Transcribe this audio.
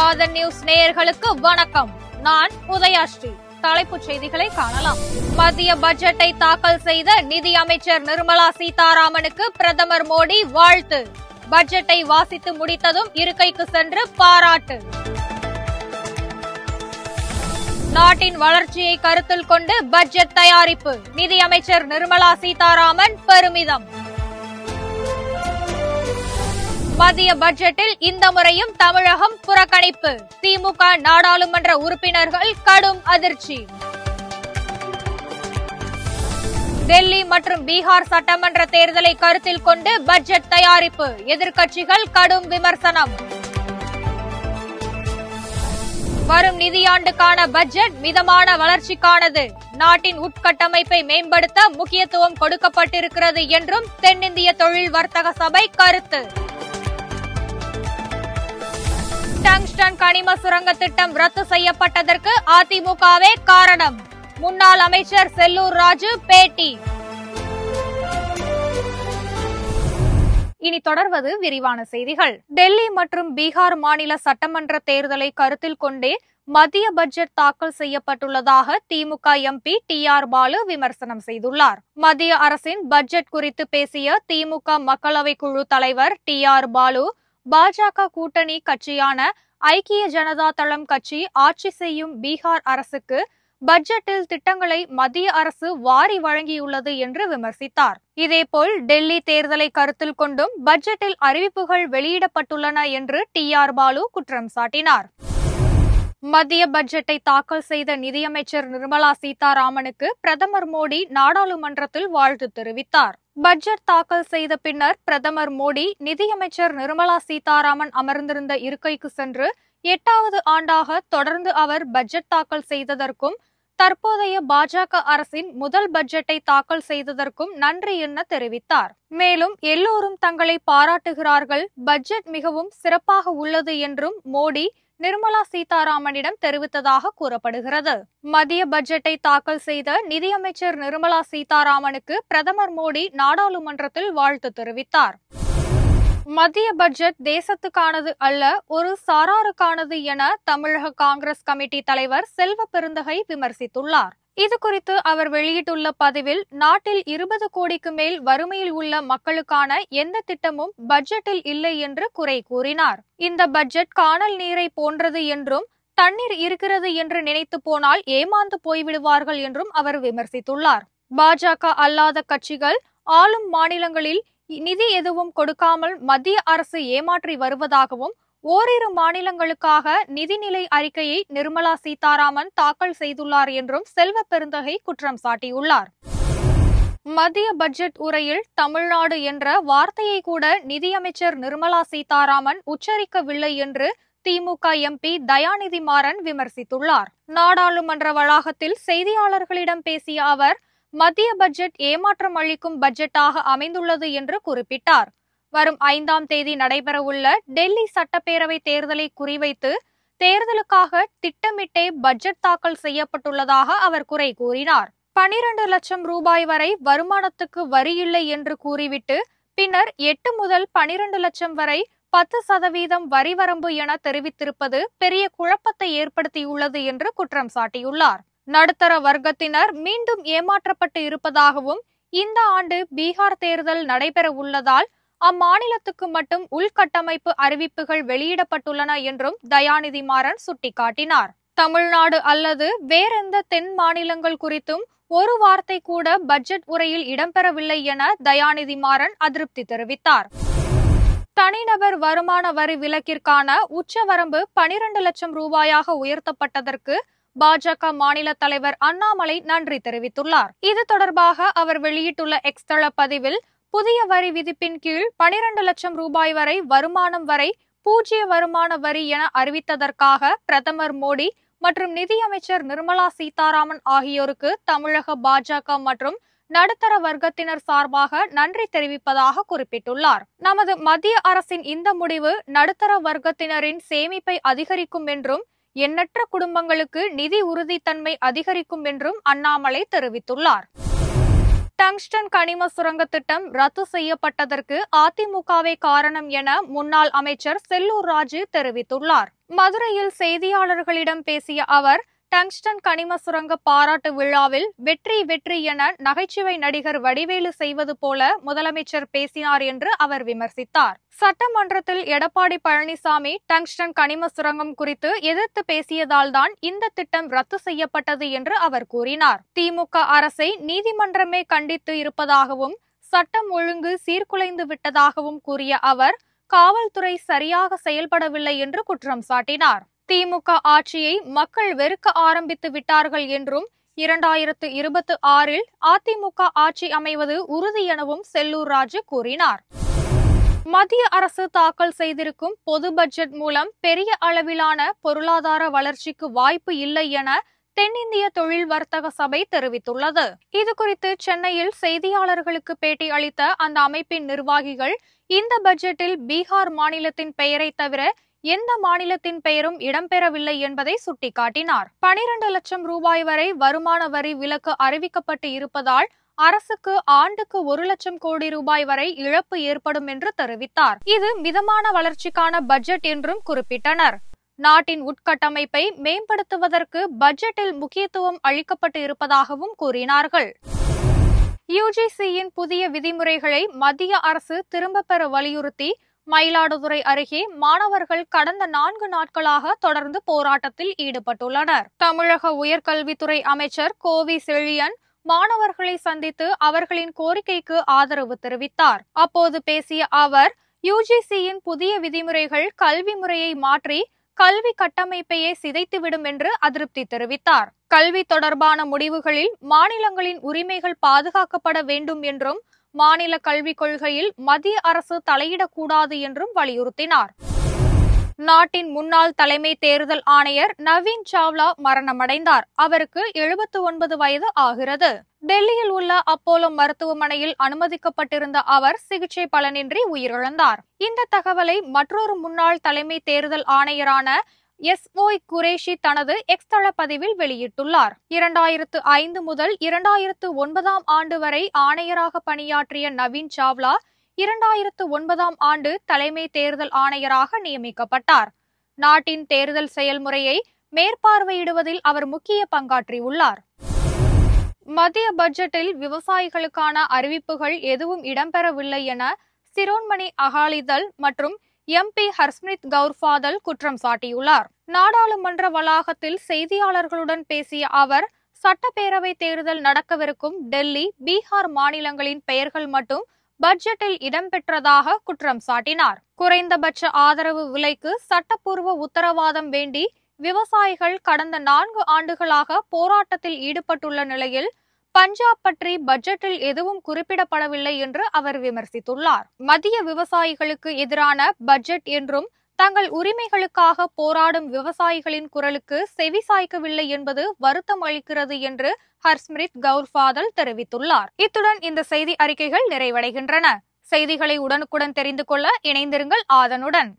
ஆதன் news நேயர்களுக்கு வணக்கம். நான் உதயாஸ்ரீ. தலைப்புச் செய்திகளை காணலாம். மத்திய பட்ஜெட்டை தாக்கல் செய்த நிதி அமைச்சர் நிர்மலா சீதாராமனுக்கு பிரதமர் மோடி வாழ்த்து. பட்ஜெட்டை வாசித்து முடித்ததும் இருக்கைக்கு சென்று பாராட்டு. நாட்டின் வளர்ச்சியை கருத்தில் கொண்டு பட்ஜெட் தயாரிப்பு. நிதியமைச்சர் நிர்மலா சீதாராமன் பெருமிதம். மத்திய பட்ஜெட்டில் இந்த முறையும் தமிழகம் புறக்கணிப்பு. திமுக நாடாளுமன்ற உறுப்பினர்கள் கடும் அதிர்ச்சி. டெல்லி மற்றும் பீகார் சட்டமன்ற தேர்தலை கருத்தில் கொண்டு பட்ஜெட் தயாரிப்பு. எதிர்க்கட்சிகள் கடும் விமர்சனம். வரும் நிதியாண்டுக்கான பட்ஜெட் மிதமான வளர்ச்சிக்கானது. நாட்டின் உட்கட்டமைப்பை மேம்படுத்த முக்கியத்துவம் கொடுக்கப்பட்டிருக்கிறது என்றும் தென்னிந்திய தொழில் வர்த்தக சபை கருத்து. டங்ஸ்டன் கனிம சுரங்க திட்டம் ரத்து செய்யப்பட்டதற்கு அதிமுகவே காரணம். முன்னாள் அமைச்சர் செல்லூர் ராஜு பேட்டி. இனி தொடர்வது விரிவான செய்திகள். டெல்லி மற்றும் பீகார் மாநில சட்டமன்ற தேர்தலை கருத்தில் கொண்டே மத்திய பட்ஜெட் தாக்கல் செய்யப்பட்டுள்ளதாக திமுக எம்பி டி.ஆர். பாலு விமர்சனம் செய்துள்ளார். மத்திய அரசின் பட்ஜெட் குறித்து பேசிய திமுக மக்களவை குழு தலைவர் டி.ஆர். பாலு, பாஜக கூட்டணி கட்சியான ஐக்கிய ஜனதா தளம் கட்சி ஆட்சி செய்யும் பீகார் அரசுக்கு பட்ஜெட்டில் திட்டங்களை மத்திய அரசு வாரி வழங்கியுள்ளது என்று விமர்சித்தார். இதேபோல் டெல்லி தேர்தலை கருத்தில் கொண்டும் பட்ஜெட்டில் அறிவிப்புகள் வெளியிடப்பட்டுள்ளன என்று டி.ஆர். பாலு குற்றம் சாட்டினார். மத்திய பட்ஜெட்டை தாக்கல் செய்த நிதியமைச்சர் நிர்மலா சீதாராமனுக்கு பிரதமர் மோடி நாடாளுமன்றத்தில் வாழ்த்து தெரிவித்தார். பட்ஜெட் தாக்கல் செய்த பின்னர் பிரதமர் மோடி நிதியமைச்சர் நிர்மலா சீதாராமன் அமர்ந்திருந்த இருக்கைக்கு சென்று 8வது ஆண்டாக தொடர்ந்து அவர் பட்ஜெட் தாக்கல் செய்ததற்கும் தற்போதைய பாஜக அரசின் முதல் பட்ஜெட்டை தாக்கல் செய்ததற்கும் நன்றி என தெரிவித்தார். மேலும் எல்லோரும் தங்களை பாராட்டுகிறார்கள், பட்ஜெட் மிகவும் சிறப்பாக உள்ளது என்றும் மோடி நிர்மலா சீதாராமனிடம் தெரிவித்ததாக கூறப்படுகிறது. மத்திய பட்ஜெட்டை தாக்கல் செய்த நிதியமைச்சர் நிர்மலா சீதாராமனுக்கு பிரதமர் மோடி நாடாளுமன்றத்தில் வாழ்த்து தெரிவித்தார். மத்திய பட்ஜெட் தேசத்துக்கானது அல்ல, ஒரு சாராருக்கானது என தமிழக காங்கிரஸ் கமிட்டி தலைவர் செல்வ பெருந்தகை விமர்சித்துள்ளார். இதுகுறித்து அவர் வெளியிட்டுள்ள பதிவில், நாட்டில் 20 கோடிக்கு மேல் வறுமையில் உள்ள மக்களுக்கான எந்த திட்டமும் பட்ஜெட்டில் இல்லை என்று குறை கூறினார். இந்த பட்ஜெட் காணல் நீரை போன்றது என்றும், தண்ணீர் இருக்கிறது என்று நினைத்து போனால் ஏமாந்து போய்விடுவார்கள் என்றும் அவர் விமர்சித்துள்ளார். பாஜக அல்லாத கட்சிகள் ஆளும் மாநிலங்களில் நிதி எதுவும் கொடுக்காமல் மத்திய அரசு ஏமாற்றி வருவதாகவும், ஓரிரு மாநிலங்களுக்காக நிதிநிலை அறிக்கையை நிர்மலா சீதாராமன் தாக்கல் செய்துள்ளார் என்றும் செல்வ பெருந்தகை குற்றம் சாட்டியுள்ளார். மத்திய பட்ஜெட் உரையில் தமிழ்நாடு என்ற வார்த்தையை கூட நிதியமைச்சர் நிர்மலா சீதாராமன் உச்சரிக்கவில்லை என்று திமுக எம்பி தயாநிதி மாறன் விமர்சித்துள்ளார். நாடாளுமன்ற வளாகத்தில் செய்தியாளர்களிடம் பேசிய அவர், மத்திய பட்ஜெட் ஏமாற்றம் அளிக்கும் பட்ஜெட்டாக அமைந்துள்ளது என்று குறிப்பிட்டார். வரும் 5ஆம் தேதி நடைபெறவுள்ள டெல்லி சட்டப்பேரவை தேர்தலை குறிவைத்து தேர்தலுக்காக திட்டமிட்டே பட்ஜெட் தாக்கல் செய்யப்பட்டுள்ளதாக அவர் குறை கூறினார். 12 லட்சம் ரூபாய் வரை வருமானத்துக்கு வரி இல்லை என்று கூறிவிட்டு பின்னர் 8 முதல் 12 லட்சம் வரை 10% வரி வரம்பு என தெரிவித்திருப்பது பெரிய குழப்பத்தை ஏற்படுத்தியுள்ளது என்று குற்றம் சாட்டியுள்ளார். நடுத்தர வர்க்கத்தினர் மீண்டும் ஏமாற்றப்பட்டு இருப்பதாகவும், இந்த ஆண்டு பீகார் தேர்தல் நடைபெற உள்ளதால் அம்மாநிலத்துக்கு மட்டும் உள்கட்டமைப்பு அறிவிப்புகள் வெளியிடப்பட்டுள்ளன என்றும் தயாநிதி மாறன் சுட்டிக்காட்டினார். தமிழ்நாடு அல்லது வேறெந்த தென் மாநிலங்கள் குறித்தும் ஒரு வார்த்தை கூட பட்ஜெட் உரையில் இடம்பெறவில்லை என தயாநிதி மாறன் அதிருப்தி தெரிவித்தார். தனிநபர் வருமான வரி விலக்கிற்கான உச்சவரம்பு 12 லட்சம் ரூபாயாக உயர்த்தப்பட்டதற்கு பாஜக மாநில தலைவர் அண்ணாமலை நன்றி தெரிவித்துள்ளார். இது தொடர்பாக அவர் வெளியிட்டுள்ள எக்ஸ் தள பதிவில், புதிய வரி விதிப்பின் கீழ் 12 லட்சம் ரூபாய் வரை வருமானம் வரை 0 வருமான வரி என அறிவித்ததற்காக பிரதமர் மோடி மற்றும் நிதியமைச்சர் நிர்மலா சீதாராமன் ஆகியோருக்கு தமிழக பாஜக மற்றும் நடுத்தர வர்க்கத்தினர் சார்பாக நன்றி தெரிவிப்பதாக குறிப்பிட்டுள்ளார். நமது மத்திய அரசின் இந்த முடிவு நடுத்தர வர்க்கத்தினரின் சேமிப்பை அதிகரிக்கும் என்றும், எண்ணற்ற குடும்பங்களுக்கு நிதி உறுதித்தன்மை அதிகரிக்கும் என்றும் அண்ணாமலை தெரிவித்துள்ளார். டங்ஸ்டன் கனிம சுரங்க திட்டம் ரத்து செய்யப்பட்டதற்கு அதிமுகவே காரணம் என முன்னாள் அமைச்சர் செல்லூர் ராஜு தெரிவித்துள்ளார். மதுரையில் செய்தியாளர்களிடம் பேசிய அவர், டங்ஸ்டன் கனிம சுரங்க பாராட்டு விழாவில் வெற்றி வெற்றி என நகைச்சுவை நடிகர் வடிவேலு செய்வது போல முதலமைச்சர் பேசினார் என்று அவர் விமர்சித்தார். சட்டமன்றத்தில் எடப்பாடி பழனிசாமி டங்ஸ்டன் கனிம சுரங்கம் குறித்து எதிர்த்து பேசியதால் தான் இந்த திட்டம் ரத்து செய்யப்பட்டது என்று அவர் கூறினார். திமுக அரசை நீதிமன்றமே கண்டித்து இருப்பதாகவும் சட்டம் ஒழுங்கு சீர்குலைந்து விட்டதாகவும் கூறிய அவர், காவல்துறை சரியாக செயல்படவில்லை என்று குற்றம் சாட்டினார். திமுக ஆட்சியை மக்கள் வெறுக்க ஆரம்பித்து விட்டார்கள் என்றும் 2026 அதிமுக ஆட்சி அமைவது உறுதி எனவும் செல்லூர் ராஜு கூறினார். மத்திய அரசு தாக்கல் செய்திருக்கும் பொது பட்ஜெட் மூலம் பெரிய அளவிலான பொருளாதார வளர்ச்சிக்கு வாய்ப்பு இல்லை என தென்னிந்திய தொழில் வர்த்தக சபை தெரிவித்துள்ளது. இதுகுறித்து சென்னையில் செய்தியாளர்களுக்கு பேட்டி அளித்த அந்த அமைப்பின் நிர்வாகிகள், இந்த பட்ஜெட்டில் பீகார் மாநிலத்தின் பெயரை தவிர எந்த மாநிலத்தின் பெயரும் இடம்பெறவில்லை என்பதை சுட்டிக்காட்டினார். 12 லட்சம் ரூபாய் வரை வருமான வரி விலக்கு அறிவிக்கப்பட்டு இருப்பதால் அரசுக்கு ஆண்டுக்கு 1 லட்சம் கோடி ரூபாய் வரை இழப்பு ஏற்படும் என்று தெரிவித்தார். இது மிதமான வளர்ச்சிக்கான பட்ஜெட் என்றும் குறிப்பிட்டனர். நாட்டின் உட்கட்டமைப்பை மேம்படுத்துவதற்கு பட்ஜெட்டில் முக்கியத்துவம் அளிக்கப்பட்டு இருப்பதாகவும் கூறினார்கள். யுஜிசியின் புதிய விதிமுறைகளை மத்திய அரசு திரும்பப் பெற வலியுறுத்தி மயிலாடுதுறை அருகே மாணவர்கள் கடந்த 4 நாட்களாக தொடர்ந்து போராட்டத்தில் ஈடுபட்டுள்ளனர். தமிழக உயர்கல்வித்துறை அமைச்சர் கோவி செழியன் மாணவர்களை சந்தித்து அவர்களின் கோரிக்கைக்கு ஆதரவு தெரிவித்தார். அப்போது பேசிய அவர், யுஜிசியின் புதிய விதிமுறைகள் கல்வி முறையை மாற்றி கல்வி கட்டமைப்பையே சிதைத்துவிடும் என்று அதிருப்தி தெரிவித்தார். கல்வி தொடர்பான முடிவுகளில் மாநிலங்களின் உரிமைகள் பாதுகாக்கப்பட வேண்டும் என்றும் மாநில கல்விக் கொள்கையில் மத்திய அரசு தலையிடக்கூடாது என்றும் வலியுறுத்தினார். நாட்டின் முன்னாள் தலைமை தேர்தல் ஆணையர் நவீன் சாவ்லா மரணமடைந்தார். அவருக்கு 79 வயது ஆகிறது. டெல்லியில் உள்ள அப்போலோ மருத்துவமனையில் அனுமதிக்கப்பட்டிருந்த அவர் சிகிச்சை பலனின்றி உயிரிழந்தார். இந்த தகவலை மற்றொரு முன்னாள் தலைமை தேர்தல் ஆணையரான எஸ்.ஓய். குரேஷி தனது எக்ஸ் தள பதிவில் வெளியிட்டுள்ளார். 2005 முதல் 2009 ஆண்டு வரை ஆணையராக பணியாற்றிய நவீன் சாவ்லா 2009 ஆண்டு தலைமை தேர்தல் ஆணையராக நியமிக்கப்பட்டார். நாட்டின் தேர்தல் செயல்முறையை மேற்பார்வையிடுவதில் அவர் முக்கிய பங்காற்றியுள்ளார். மத்திய பட்ஜெட்டில் விவசாயிகளுக்கான அறிவிப்புகள் எதுவும் இடம்பெறவில்லை என சிரோன்மணி அகாலிதள் மற்றும் எம்பி ஹர்ஸ்மித் கவுர் பாதல் குற்றம் சாட்டியுள்ளார். நாடாளுமன்ற வளாகத்தில் செய்தியாளர்களுடன் பேசிய அவர், சட்டப்பேரவை தேர்தல் நடக்கவிருக்கும் டெல்லி, பீகார் மாநிலங்களின் பெயர்கள் மட்டும் பட்ஜெட்டில் இடம்பெற்றதாக குற்றம் சாட்டினார். குறைந்தபட்ச ஆதரவு விலைக்கு சட்டப்பூர்வ உத்தரவாதம் வேண்டி விவசாயிகள் கடந்த 4 ஆண்டுகளாக போராட்டத்தில் ஈடுபட்டுள்ள நிலையில் பஞ்சாப் பற்றி பட்ஜெட்டில் எதுவும் குறிப்பிடப்படவில்லை என்று அவர் விமர்சித்துள்ளார். மத்திய விவசாயிகளுக்கு எதிரான பட்ஜெட் என்றும் தங்கள் உரிமைகளுக்காக போராடும் விவசாயிகளின் குரலுக்கு செவிசாய்க்கவில்லை என்பது வருத்தம் அளிக்கிறது என்று ஹர்ஸ்மித் கவுர் பாதல் தெரிவித்துள்ளார். இத்துடன் இந்த செய்தி அறிக்கைகள் நிறைவடைகின்றன. செய்திகளை உடனுக்குடன் தெரிந்து கொள்ள இணைந்திருங்கள் ஆதனுடன்.